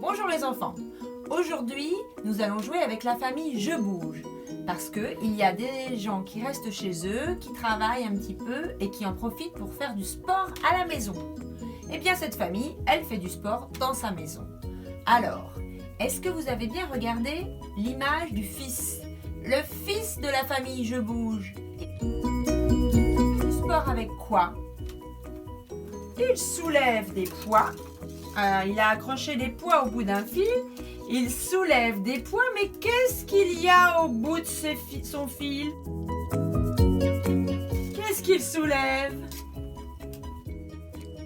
Bonjour les enfants. Aujourd'hui, nous allons jouer avec la famille Je Bouge. Parce qu'il y a des gens qui restent chez eux, qui travaillent un petit peu et qui en profitent pour faire du sport à la maison. Eh bien, cette famille, elle fait du sport dans sa maison. Alors, est-ce que vous avez bien regardé l'image du fils? Le fils de la famille Je Bouge. Du sport avec quoi? Il soulève des poids. Il a accroché des poids au bout d'un fil. Il soulève des poids, mais qu'est-ce qu'il y a au bout de son fil? Qu'est-ce qu'il soulève?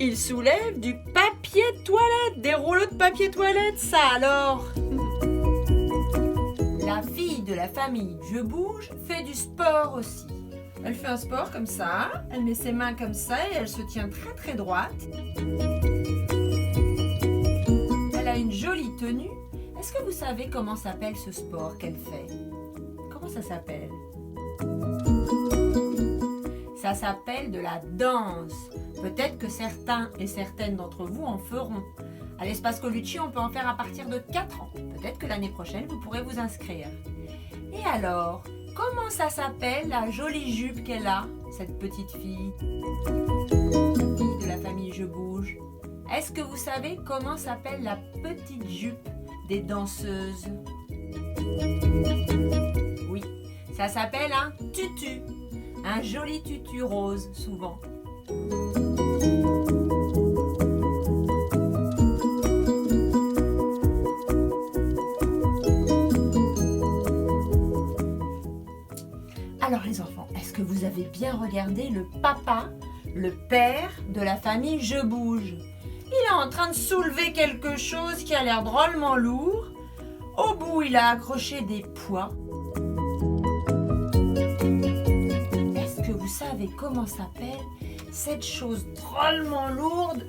Il soulève du papier toilette, des rouleaux de papier toilette, ça alors? La fille de la famille Je Bouge fait du sport aussi. Elle fait un sport comme ça, elle met ses mains comme ça et elle se tient très très droite. Elle a une jolie tenue. Est-ce que vous savez comment s'appelle ce sport qu'elle fait? Comment ça s'appelle? Ça s'appelle de la danse. Peut-être que certains et certaines d'entre vous en feront. À l'Espace Colucci, on peut en faire à partir de 4 ans. Peut-être que l'année prochaine, vous pourrez vous inscrire. Et alors, comment ça s'appelle la jolie jupe qu'elle a, cette petite fille? La fille de la famille Je Bouge. Est-ce que vous savez comment s'appelle la petite jupe des danseuses? Oui, ça s'appelle un tutu. Un joli tutu rose, souvent. Alors les enfants, est-ce que vous avez bien regardé le papa, le père de la famille Je Bouge? Il est en train de soulever quelque chose qui a l'air drôlement lourd. Au bout, il a accroché des poids. Est-ce que vous savez comment s'appelle cette chose drôlement lourde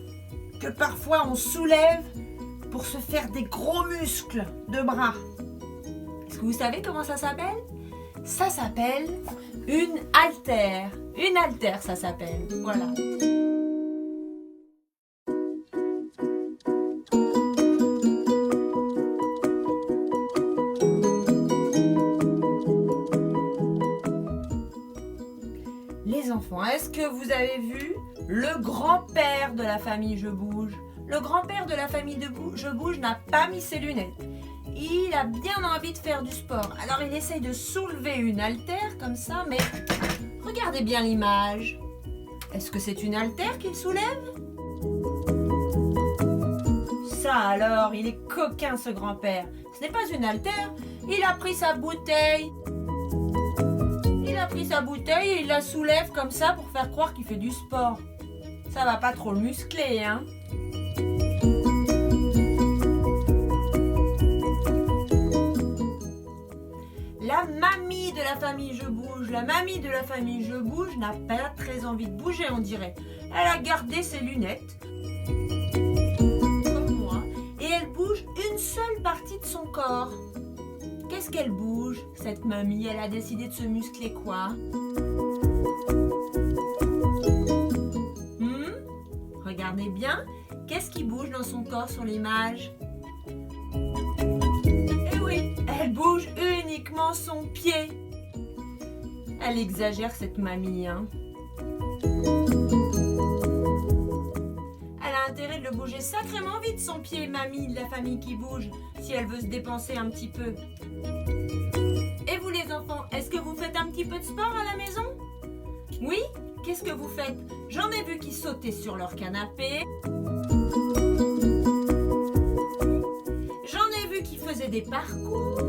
que parfois on soulève pour se faire des gros muscles de bras? Est-ce que vous savez comment ça s'appelle? Ça s'appelle une haltère. Une haltère, ça s'appelle. Voilà. Les enfants, est-ce que vous avez vu le grand-père de la famille Je Bouge? Le grand-père de la famille Je Bouge n'a pas mis ses lunettes. Il a bien envie de faire du sport. Alors il essaye de soulever une haltère comme ça, mais regardez bien l'image. Est-ce que c'est une haltère qu'il soulève? Ça alors, il est coquin ce grand-père. Ce n'est pas une haltère, il a pris sa bouteille. Il a pris sa bouteille et il la soulève comme ça pour faire croire qu'il fait du sport. Ça va pas trop le muscler, hein? La mamie de la famille Je Bouge, la mamie de la famille Je Bouge n'a pas très envie de bouger, on dirait. Elle a gardé ses lunettes, comme moi, et elle bouge une seule partie de son corps. Qu'est-ce qu'elle bouge, cette mamie? Elle a décidé de se muscler quoi? Regardez bien, qu'est-ce qui bouge dans son corps sur l'image? Eh oui, elle bouge uniquement son pied. Elle exagère cette mamie, hein? Elle a intérêt de le bouger sacrément vite son pied, mamie de la famille qui bouge, si elle veut se dépenser un petit peu. Et vous les enfants, est-ce que vous faites un petit peu de sport à la maison? Oui? Qu'est-ce que vous faites? J'en ai vu qui sautaient sur leur canapé. J'en ai vu qui faisaient des parcours.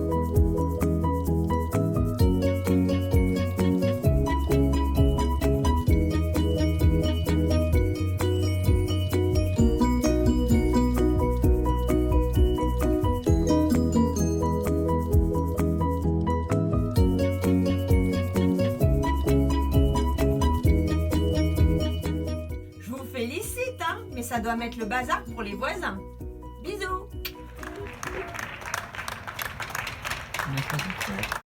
Félicite, hein, mais ça doit mettre le bazar pour les voisins. Bisous.